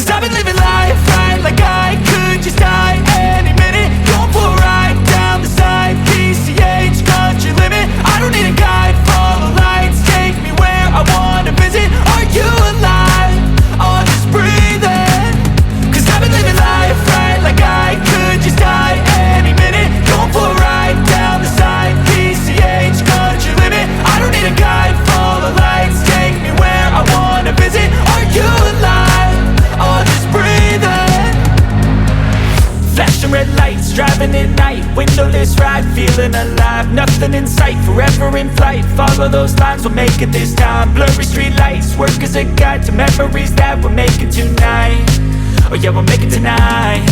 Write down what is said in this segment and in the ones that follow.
Cause I've been living life right like I could just die any minute. Going for a ride down the side, PCH, country limit. I don't need a guide, follow lights, take me where I wanna visit. Are you alive? Or just breathing? Cause I've been living life right like I could just die any minute. Going for a ride down the side, PCH, country limit. I don't need a guide, follow lights, take me where I wanna visit. Are you alive? Or just breathing? Flashing red lights, driving at night, windowless ride, feeling alive. Nothing in sight, forever in flight. Follow those lines, we'll make it this time. Blurry street lights, work as a guide to memories that we're making tonight. Oh yeah, we'll make it tonight.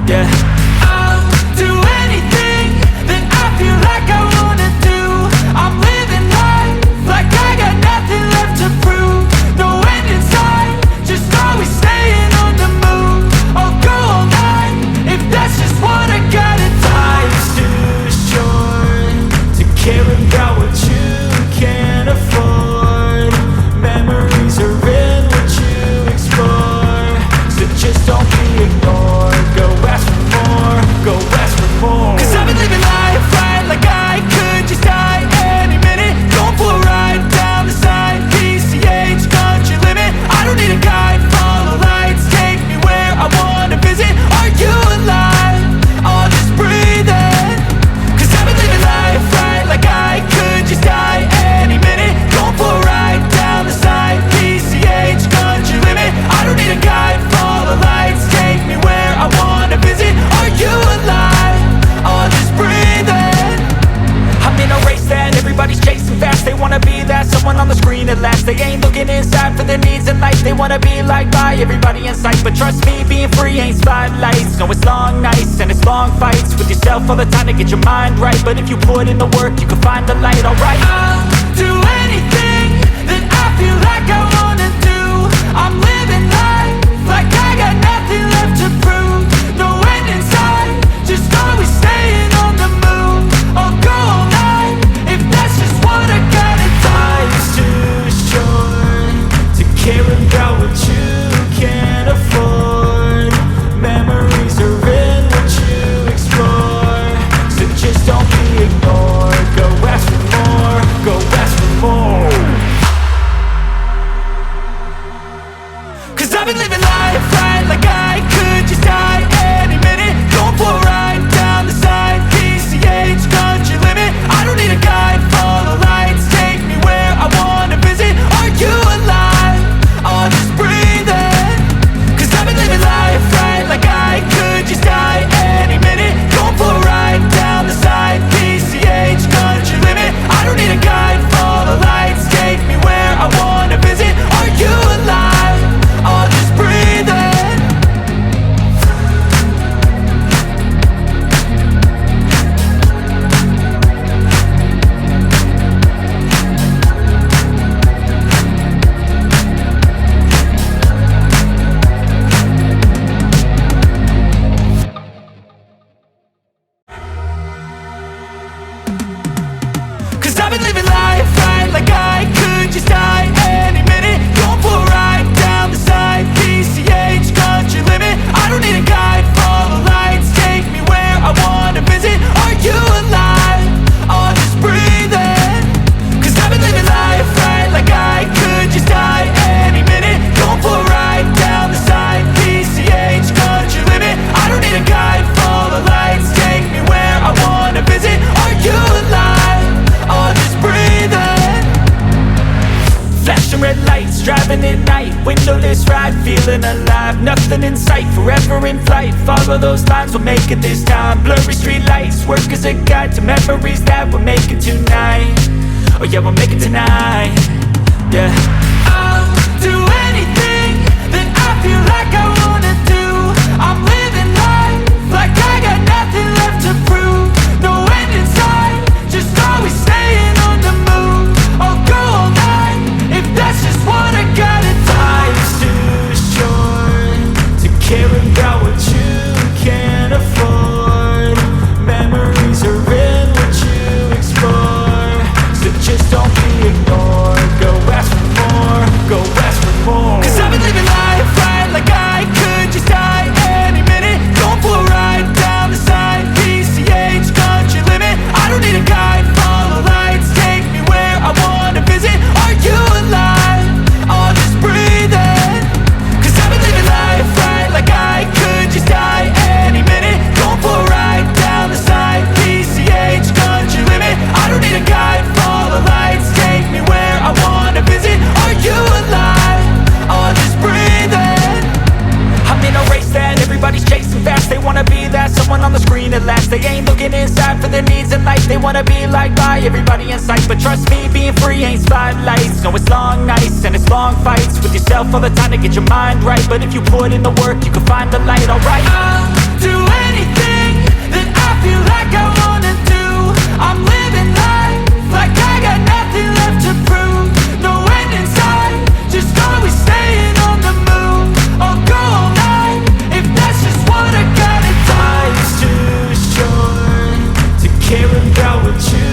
Yeah. I'll do anything that I feel like I wanna do. I'm living life like I got nothing left to prove. No end in sight, just always staying on the move. I'll go all night if that's just what I gotta do. Life's too short to care about what you can't afford. Memories are in what you explore, so just don't be ignored. Go ask for more, go ask for more. Cause I've been living life right like I could just die any minute. Going for a ride down the side, PCH, country limit. I don't need a guide, follow lights, take me where I wanna visit. Are you alive? Or just breathing? Cause I've been living life right like I could just die any minute. Going for a ride down the side, PCH, country limit. I don't need a guide, follow lights, take me where I wanna visit. Are you alive? Or just breathing? I'm in a race that everybody's chasing fast. They wanna be that someone on the screen at last. They ain't looking inside for their needs in life. They wanna be liked by everybody in sight. But trust me, being free ain't spotlights. No, it's long nights and it's long fights with yourself all the time to get your mind right. But if you put in the work, you can find the light, alright. I'll do anything that I feel like I wanna do. I'm living life like I got nothing left to prove. No end in sight, just always staying on the move. I'll go all night if that's just what I gotta do. Life's too short to care about what you can't afford. Memories are in what you explore, so just don't be ignored. Go ask for more, go ask for more. Cause I've been living life right like I could just die any minute. Going for a ride down the side, PCH, country limit. I don't need a guide, follow lights, take me where I wanna visit. Are you alive? Or just breathing? Cause I've been living life right like I could just die any minute. Going for a ride down the side, PCH, country limit. I don't need a guide, follow lights, take me where I wanna visit. Are you alive? Or just breathing? Cause I've been living life right like I could just die any minute. Going for a ride down the side, PCH, country limit. I don't need a guide, follow lights, take me where I wanna visit. Are you alive? Or just breathing? Cause I've been living life right like I could just die any minute. Going for a ride down the side, PCH, country limit. I don't need a guide, follow lights, take me where I wanna visit. Are you alive? Or just breathing? Flashing red lights, driving at night, windowless ride, feeling alive. Nothing in sight, forever in flight. Follow those lines, we'll make it this time. Blurry street lights, work as a guide to memories that we're making tonight. Oh yeah, we'll make it tonight. Yeah. I'll do anything that I feel like I wanna do. I'm living life like I got nothing left to prove. No end in sight, just always staying on the move. I'll go all night if that's just what I gotta do. Life's too short to care about what you can't afford. Memories are in what you explore, so just don't be ignored. Go ask for more. everybody in sight. But trust me, being free ain't spotlights. No, it's long nights and it's long fights with yourself all the time to get your mind right. But if you put in the work, you can find the light, alright. I'll do anything that I feel like I wanna do. I'm living life like I got nothing left to prove. No end in sight, just always staying on the move. I'll go all night if that's just what I gotta do. Life's too short to care about what you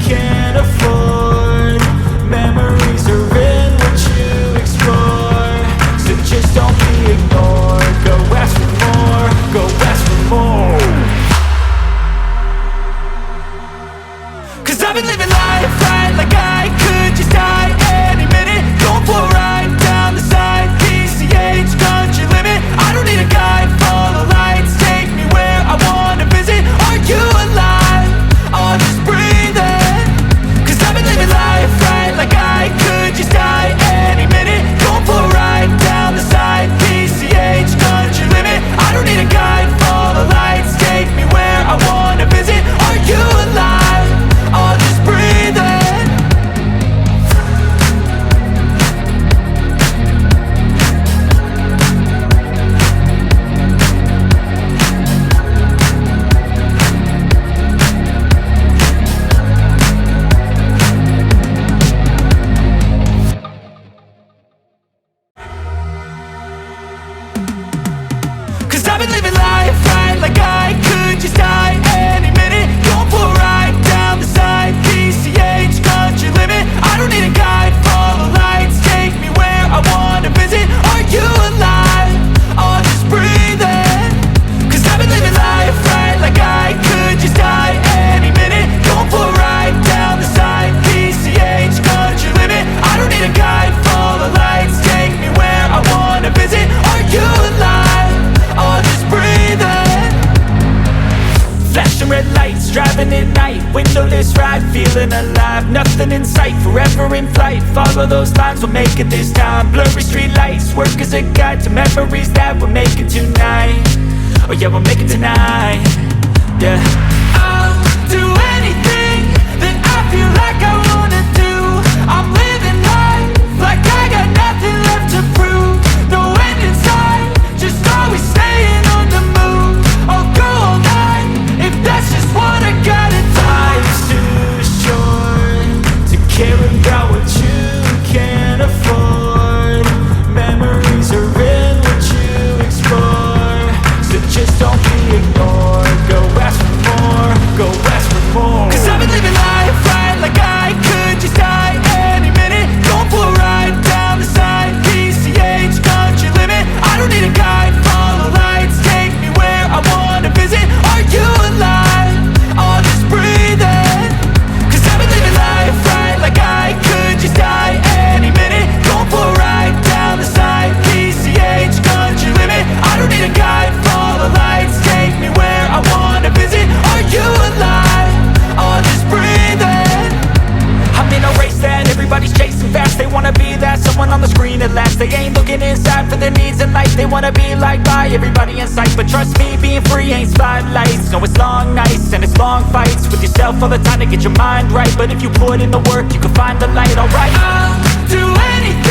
can't afford. Memories are in what you explore, so just don't be ignored. Go ask for more, go ask for more. Cause I've been living life right like I could just die any minute. Going for a ride down the side, PCH, country limit. I don't need a guide, follow lights, take me where I wanna visit. Are you alive? I'll just breathe in. Cause I've been living life right like I could just die any minute. Going for a ride down the side, PCH, country limit. I don't need a guide, follow lights, take me where I wanna visit. Are you alive? I'll just breathe in. Cause I've been living life right like I could just die any minute. Going for a ride down the side, PCH, country limit. I don't need a guide, follow lights, take me where I wanna visit. Are you alive? I'll just breathe in. Cause I've been living life right like I could just die any minute. Going for a ride down the side, PCH, country limit. I don't need a guide, follow lights, take me where I wanna visit. Are you alive? I'll just breathe in. Flashing red lights, driving at night. Windowless ride, feeling alive. Nothing in sight, forever in flight. Follow those lines, we'll make it this time. Blurry street lights, work as a guide to memories that we're making tonight. Oh yeah, we'll make it tonight. Yeah. I'll do anything that I feel like I wanna do. I'm living life like I got nothing left to prove. No end in sight, just always staying on the move. I'll go all night if that's just what I gotta do. Life's too short to care about what you can't afford. Memories are in what you explore, so just don't be ignored. Go ask for more, go ask for more. Cause I've been living life right like I could just die any minute. Going for a ride down the side, PCH, country limit. I don't need a guide, follow lights, take me where I wanna visit. Are you alive? I'll just breathe in. Cause I've been living life right like I could just die any minute. Going for a ride down the side, PCH, country limit. I don't need a guide, follow lights, take me where I wanna visit. Are you alive? I'll just breathe in. I'm in a race that everybody's chasing fast. They wanna be that someone on the screen at last. They ain't looking inside for their needs in life. They wanna be liked by everybody in sight. But trust me, being free ain't spotlights. No, it's long nights and it's long fights with yourself all the time to get your mind right. But if you put in the work, you can find the light, alright. I'll do anything